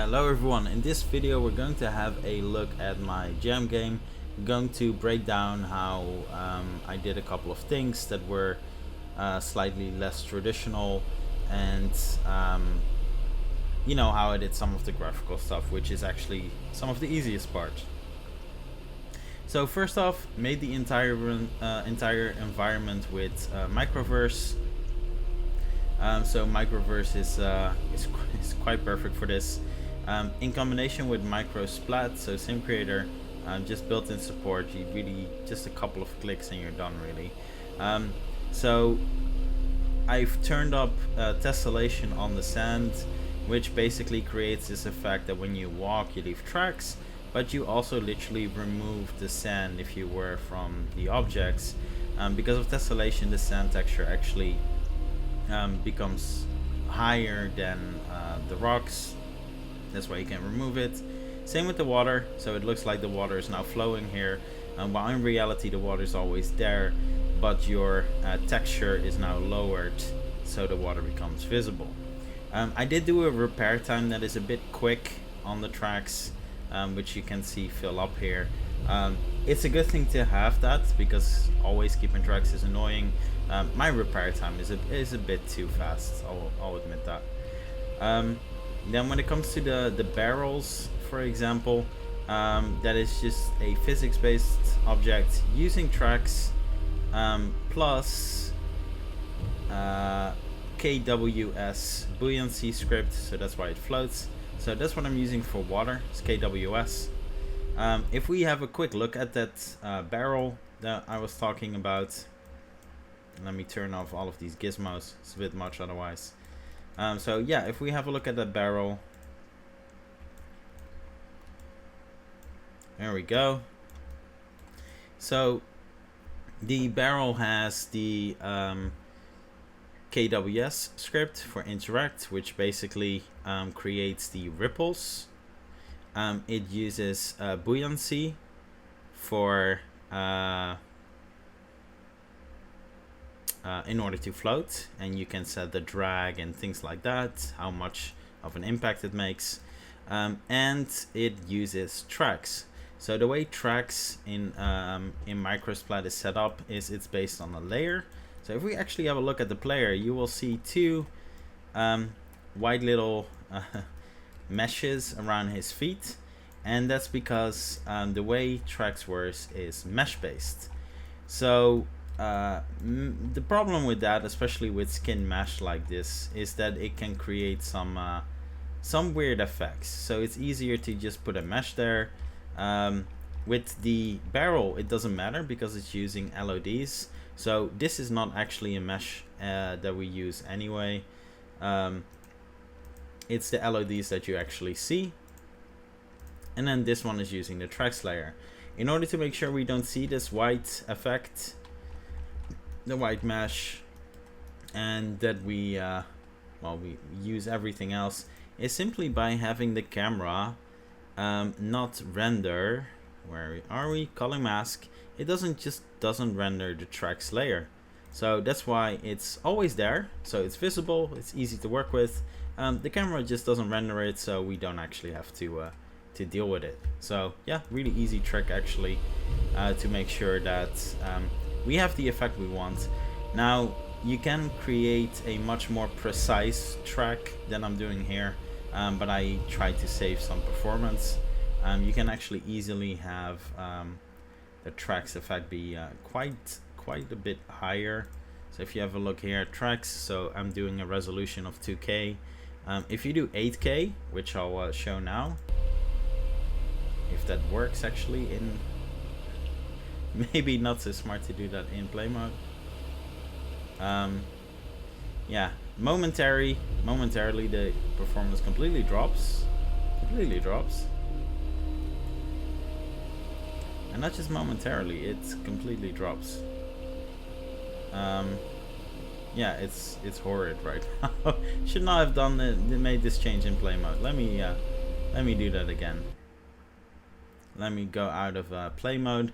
Hello everyone, in this video we're going to have a look at my jam game. We're going to break down how I did a couple of things that were slightly less traditional, and you know, how I did some of the graphical stuff, which is actually some of the easiest part. So first off, made the entire environment with microverse. So microverse is quite perfect for this. In combination with microsplat, so sim creator, just built-in support. You really just a couple of clicks and you're done, really. So I've turned up tessellation on the sand, which basically creates this effect that when you walk you leave tracks, but you also literally remove the sand if you were from the objects. Because of tessellation, the sand texture actually becomes higher than the rocks. That's why you can remove it. Same with the water, so it looks like the water is now flowing here, while in reality the water is always there, but your texture is now lowered, so the water becomes visible. I did do a repair time that is a bit quick on the tracks, which you can see fill up here. It's a good thing to have that, because always keeping tracks is annoying. My repair time is a bit too fast, I'll admit that. Then when it comes to the barrels, for example, that is just a physics-based object using tracks plus KWS buoyancy script, so that's why it floats. So that's what I'm using for water, it's KWS. If we have a quick look at that barrel that I was talking about, let me turn off all of these gizmos, it's a bit much otherwise. So yeah, if we have a look at that barrel, there we go. So the barrel has the KWS script for interact, which basically creates the ripples. It uses buoyancy for in order to float, and you can set the drag and things like that, how much of an impact it makes, and it uses tracks. So the way tracks in microsplat is set up is it's based on a layer. So if we actually have a look at the player, you will see two white little meshes around his feet, and that's because the way tracks works is mesh based. So the problem with that, especially with skin mesh like this, is that it can create some weird effects. So it's easier to just put a mesh there. With the barrel, it doesn't matter because it's using LODs. So this is not actually a mesh that we use anyway. It's the LODs that you actually see. And then this one is using the tracks layer. In order to make sure we don't see this white effect, the white mesh, and that we we use everything else, is simply by having the camera not render, where are we, culling mask, it doesn't render the tracks layer. So that's why it's always there, so it's visible, it's easy to work with. The camera just doesn't render it, so we don't actually have to deal with it. So yeah, really easy trick actually, to make sure that we have the effect we want. Now you can create a much more precise track than I'm doing here, but I tried to save some performance. You can actually easily have the tracks effect be quite a bit higher. So if you have a look here at tracks, so I'm doing a resolution of 2K. If you do 8K, which I'll show now, if that works actually in maybe not so smart to do that in play mode. Yeah, momentarily the performance completely drops, and not just momentarily, it completely drops. Yeah, it's horrid right now. Should not have done it, made this change in play mode. Let me do that again. Let me go out of play mode.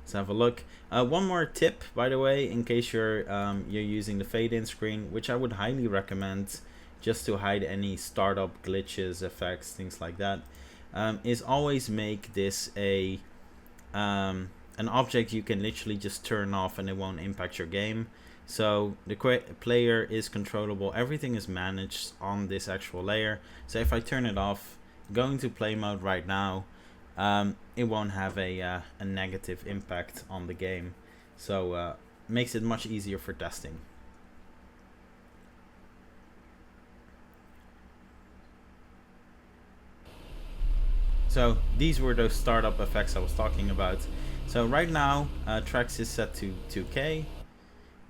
Let's have a look. One more tip, by the way, in case you're using the fade-in screen, which I would highly recommend. just to hide any startup glitches, effects, things like that, is always make this an object you can literally just turn off and it won't impact your game. So the player is controllable, everything is managed on this actual layer. So if I turn it off, going to play mode right now, it won't have a negative impact on the game. So makes it much easier for testing. So these were those startup effects I was talking about. So right now, tracks is set to 2K.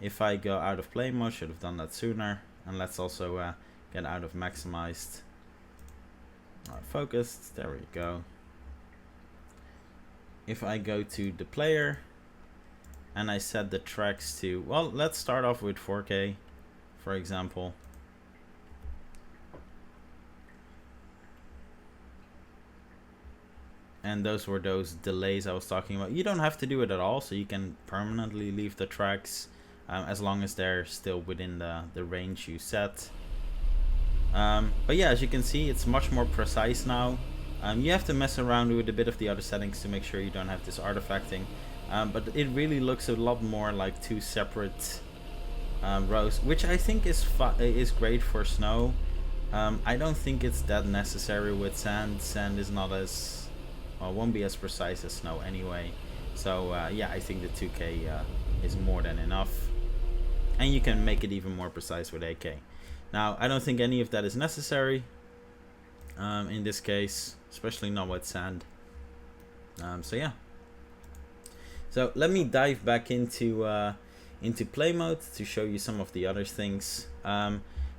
If I go out of play mode, should have done that sooner. And let's also get out of maximized. Focused, there we go. If I go to the player and I set the tracks to, well, let's start off with 4K, for example. And those were those delays I was talking about. You don't have to do it at all, so you can permanently leave the tracks as long as they're still within the range you set. But yeah, as you can see, it's much more precise now. You have to mess around with a bit of the other settings to make sure you don't have this artifacting. But it really looks a lot more like two separate rows, which I think is great for snow. I don't think it's that necessary with sand. Sand is not as, well, won't be as precise as snow anyway. So yeah, I think the 2K is more than enough. And you can make it even more precise with 8K. Now, I don't think any of that is necessary in this case, especially not with sand. So yeah. So let me dive back into play mode to show you some of the other things.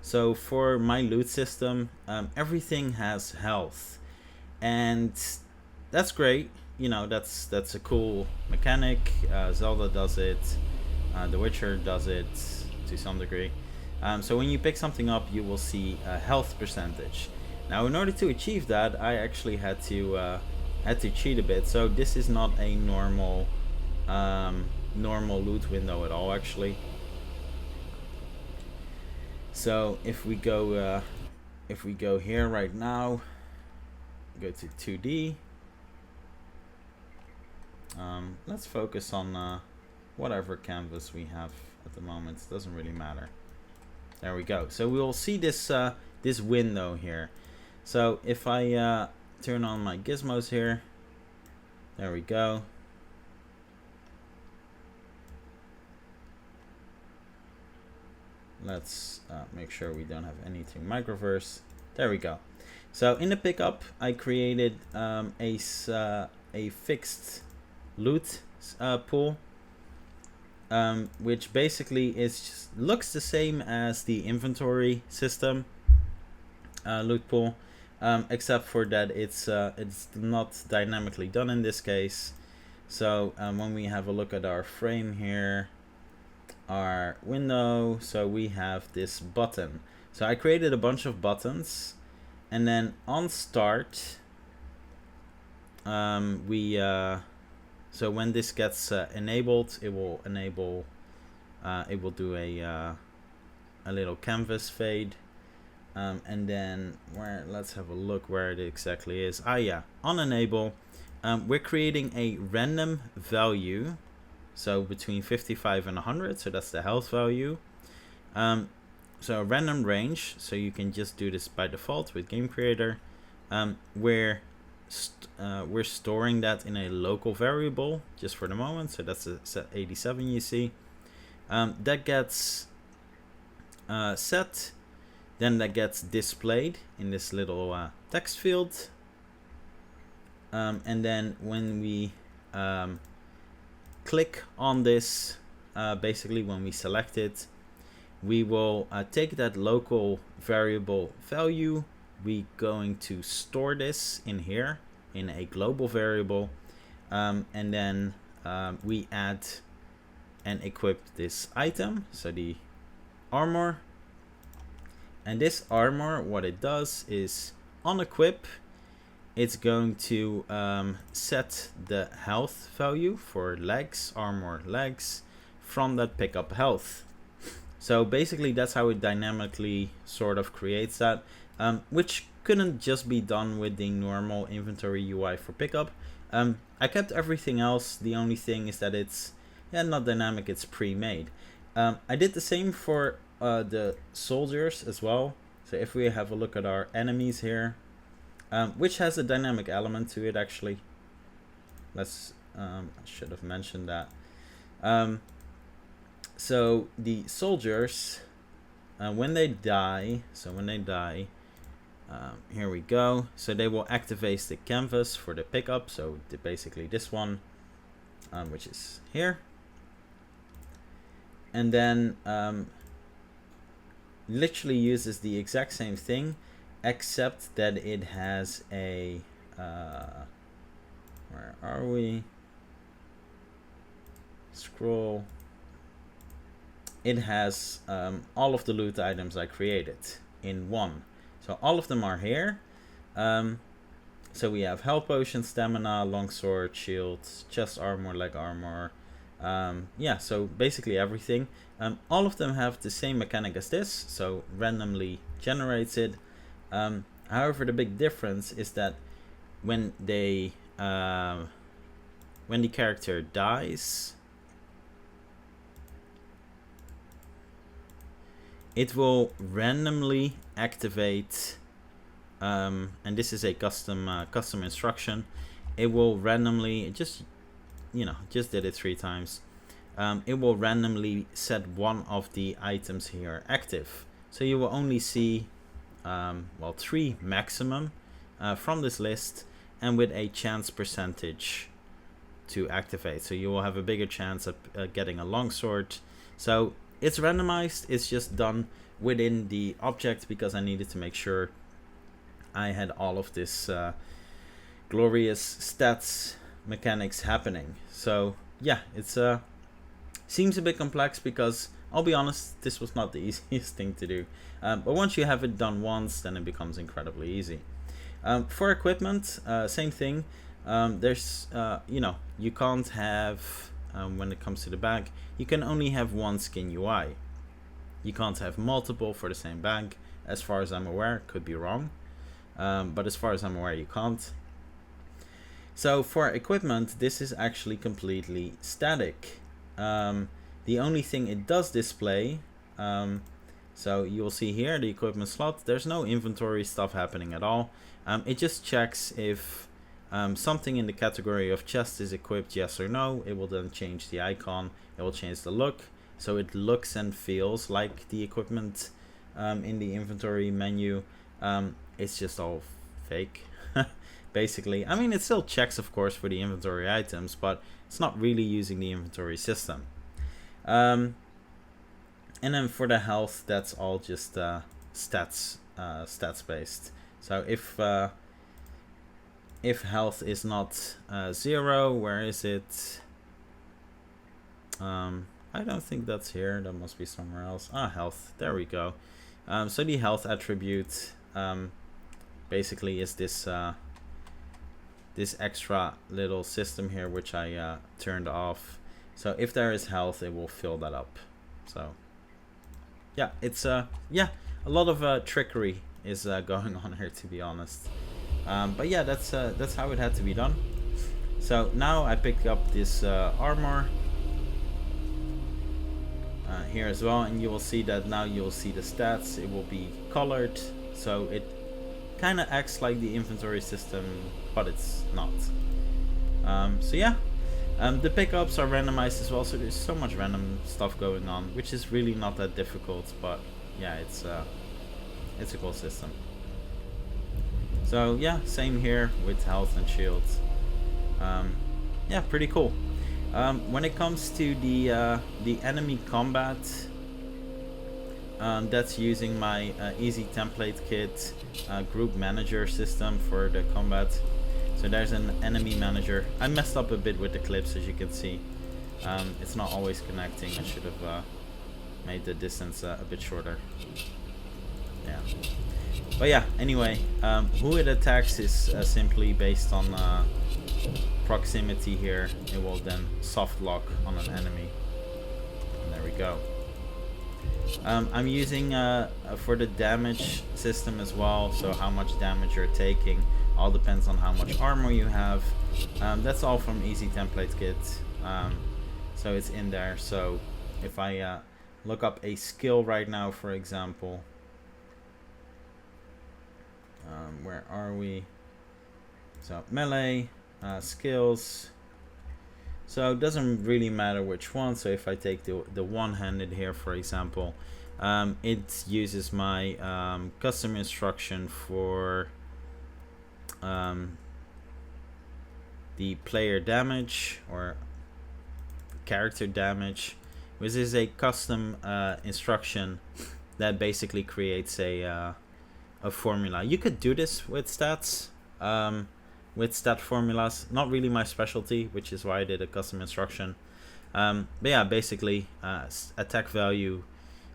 So for my loot system, everything has health, and that's great. You know, that's a cool mechanic. Zelda does it. The Witcher does it to some degree. So when you pick something up, you will see a health percentage. Now, in order to achieve that, I actually had to cheat a bit. So this is not a normal loot window at all, actually. So if we go here right now, go to 2D. Let's focus on whatever canvas we have at the moment. It doesn't really matter. There we go. So we will see this this window here. So if I turn on my gizmos here, there we go. Let's make sure we don't have anything microverse. There we go. So in the pickup, I created a fixed loot pool, which basically looks the same as the inventory system loot pool, except for that it's not dynamically done in this case. So when we have a look at our frame here, our window, so we have this button. So I created a bunch of buttons, and then on start, so when this gets enabled, it will enable, it will do a little canvas fade, and then let's have a look where it exactly is. Yeah, on enable, we're creating a random value, so between 55 and 100, so that's the health value. So a random range, so you can just do this by default with Game Creator. We're storing that in a local variable just for the moment, so that's a set 87 you see. That gets set, then that gets displayed in this little text field, and then when we click on this, basically when we select it, we will take that local variable value. We're going to store this in here in a global variable, and then we add and equip this item, so the armor. And this armor, what it does is on equip, it's going to set the health value for legs, armor legs, from that pickup health. So basically that's how it dynamically sort of creates that, which couldn't just be done with the normal inventory UI for pickup. I kept everything else. The only thing is that it's not dynamic, it's pre-made. I did the same for the soldiers as well. So if we have a look at our enemies here, which has a dynamic element to it actually. I should have mentioned that. So the soldiers, when they die, here we go. So they will activate the canvas for the pickup. So basically this one, which is here. And then literally uses the exact same thing, except that it has a where are we? Scroll. It has all of the loot items I created in one. So all of them are here. So we have health potion, stamina, longsword, shields, chest armor, leg armor. Yeah, so basically everything. All of them have the same mechanic as this, so randomly generates it. However, the big difference is that when the character dies, it will randomly activate, and this is a custom instruction. It will randomly just did it 3 times. It will randomly set one of the items here active. So you will only see 3 maximum from this list, and with a chance percentage to activate. So you will have a bigger chance of getting a longsword. So it's randomized. It's just done within the object because I needed to make sure I had all of this glorious stats mechanics happening. So yeah, it's seems a bit complex because I'll be honest, this was not the easiest thing to do, but once you have it done once, then it becomes incredibly easy. For equipment, same thing. There's you can't have when it comes to the bag, you can only have one skin UI. You can't have multiple for the same bag, as far as I'm aware. Could be wrong, but as far as I'm aware, you can't. So for equipment, this is actually completely static. The only thing it does display, so you'll see here the equipment slot, there's no inventory stuff happening at all. It just checks if something in the category of chest is equipped, yes or no. It will then change the icon, it will change the look, so it looks and feels like the equipment in the inventory menu. It's just all fake. Basically, I mean, it still checks of course for the inventory items, but it's not really using the inventory system. And then for the health, that's all just stats based. So if health is not 0, where is it? I don't think that's here. That must be somewhere else. Health. There we go. So the health attribute basically is this this extra little system here, which I turned off. So if there is health, it will fill that up. So yeah, it's a lot of trickery is going on here, to be honest. But yeah, that's how it had to be done. So now I picked up this armor here as well, and you will see that now you'll see the stats. It will be colored, so it kind of acts like the inventory system, but it's not. So yeah, the pickups are randomized as well, so there's so much random stuff going on, which is really not that difficult, but yeah, it's a cool system. So yeah, same here with health and shields. Yeah, pretty cool. When it comes to the enemy combat, that's using my easy template kit group manager system for the combat. So there's an enemy manager. I messed up a bit with the clips, as you can see. It's not always connecting. I should have made the distance a bit shorter. Yeah. But yeah, anyway, who it attacks is simply based on proximity here. It will then soft lock on an enemy. And there we go. I'm using for the damage system as well, so how much damage you're taking all depends on how much armor you have. That's all from Easy Template Kit, so it's in there. So if I look up a skill right now, for example, where are we? So melee, skills. So it doesn't really matter which one. So if I take the one-handed here, for example, it uses my custom instruction for the player damage or character damage, which is a custom instruction that basically creates a formula. You could do this with stats, with stat formulas. Not really my specialty, which is why I did a custom instruction. But yeah, basically attack value,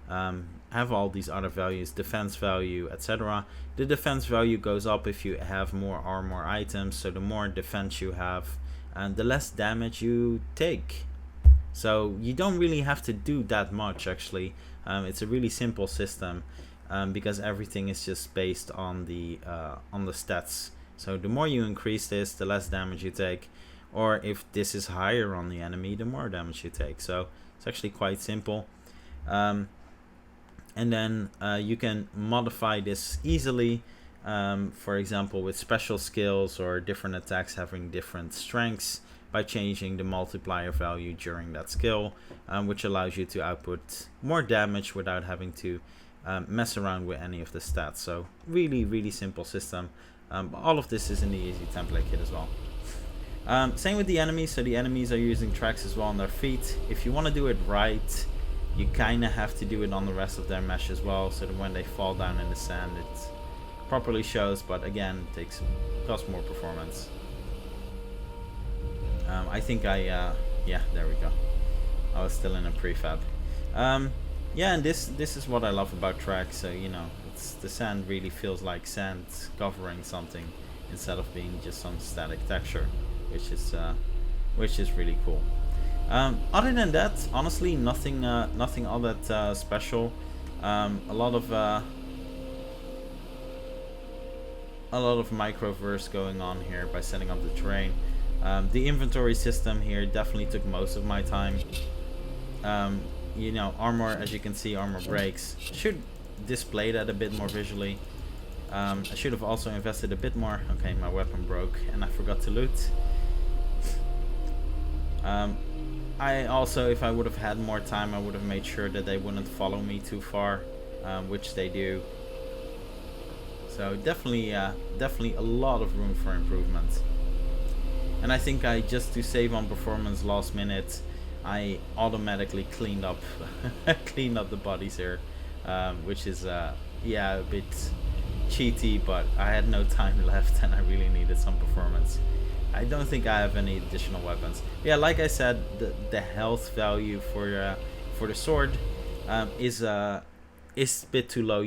have all these other values, defense value, etc. The defense value goes up if you have more armor items, so the more defense you have and the less damage you take. So you don't really have to do that much, actually. It's a really simple system, because everything is just based on the stats. So the more you increase this, the less damage you take, or if this is higher on the enemy, the more damage you take. So it's actually quite simple. And then you can modify this easily, for example with special skills or different attacks having different strengths, by changing the multiplier value during that skill, which allows you to output more damage without having to mess around with any of the stats. So really simple system. All of this is in the Easy Template Kit as well. Same with the enemies. So the enemies are using tracks as well on their feet. If you want to do it right, you kind of have to do it on the rest of their mesh as well, so that when they fall down in the sand it properly shows, but again it costs more performance. I think yeah, there we go. I was still in a prefab. Yeah, and this is what I love about tracks. So you know, the sand really feels like sand covering something instead of being just some static texture, which is really cool. Other than that, honestly, nothing all that special. A lot of microverse going on here by setting up the terrain. The inventory system here definitely took most of my time. You know, armor, as you can see, armor breaks. Should display that a bit more visually. I should have also invested a bit more. Okay, my weapon broke and I forgot to loot. I also, if I would have had more time, I would have made sure that they wouldn't follow me too far, which they do. So definitely a lot of room for improvement. And I think just to save on performance last minute, I automatically cleaned up the bodies here, which is yeah, a bit cheaty, but I had no time left and I really needed some performance. I don't think I have any additional weapons. Yeah, like I said, the health value for the sword is a bit too low.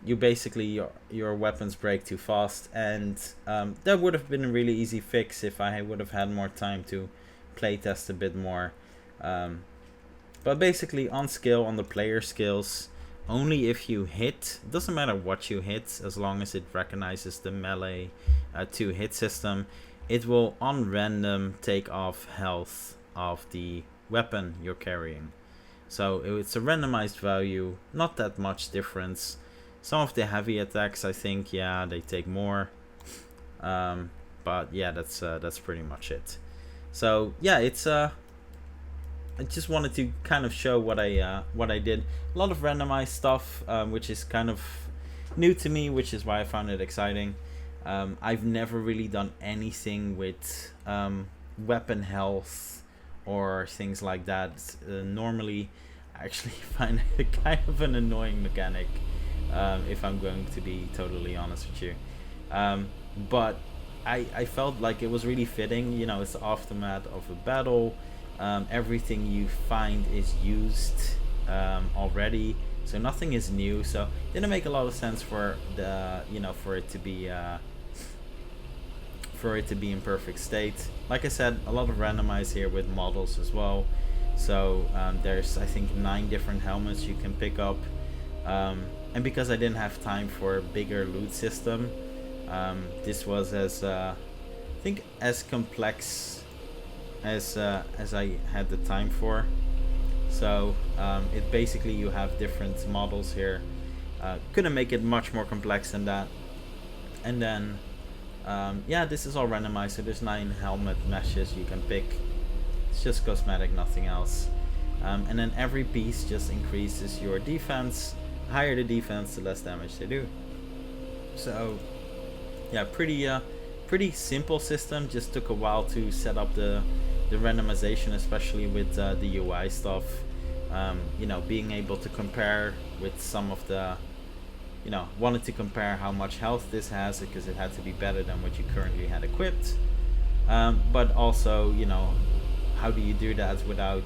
You basically your weapons break too fast, and that would have been a really easy fix if I would have had more time to playtest a bit more. But basically on the player skills, only if you hit, it doesn't matter what you hit, as long as it recognizes the melee 2 hit system, it will on random take off health of the weapon you're carrying. So it's a randomized value, not that much difference. Some of the heavy attacks, I think, yeah, they take more, but yeah, that's pretty much it. So yeah, it's I just wanted to kind of show what I did. A lot of randomized stuff, which is kind of new to me, which is why I found it exciting. I've never really done anything with weapon health or things like that. Normally, I actually find it kind of an annoying mechanic, if I'm going to be totally honest with you. But I felt like it was really fitting. You know, it's the aftermath of a battle. Everything you find is used already, so nothing is new. So it didn't make a lot of sense for for it to be in perfect state. Like I said, a lot of randomize here with models as well. So there's, I think, 9 different helmets you can pick up. And because I didn't have time for a bigger loot system, this was I think as complex as I had the time for. So it basically, you have different models here. Couldn't make it much more complex than that. And then yeah, this is all randomized, so there's 9 helmet meshes you can pick. It's just cosmetic, nothing else. And then every piece just increases your defense. The higher the defense, the less damage they do. So yeah, pretty simple system. Just took a while to set up the randomization, especially with the UI stuff. You know, being able to compare with some of the, you know, wanted to compare how much health this has, because it had to be better than what you currently had equipped. But also, you know, how do you do that without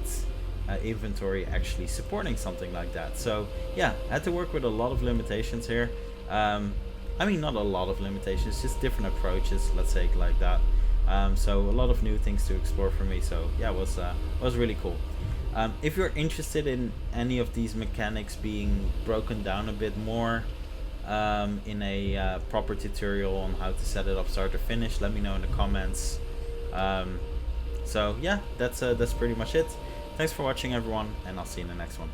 inventory actually supporting something like that? So yeah, I had to work with a lot of limitations here. I mean, not a lot of limitations, just different approaches, let's say it like that. So a lot of new things to explore for me. So yeah, it was really cool. If you're interested in any of these mechanics being broken down a bit more in a proper tutorial on how to set it up start to finish, let me know in the comments. So yeah, that's pretty much it. Thanks for watching, everyone, and I'll see you in the next one.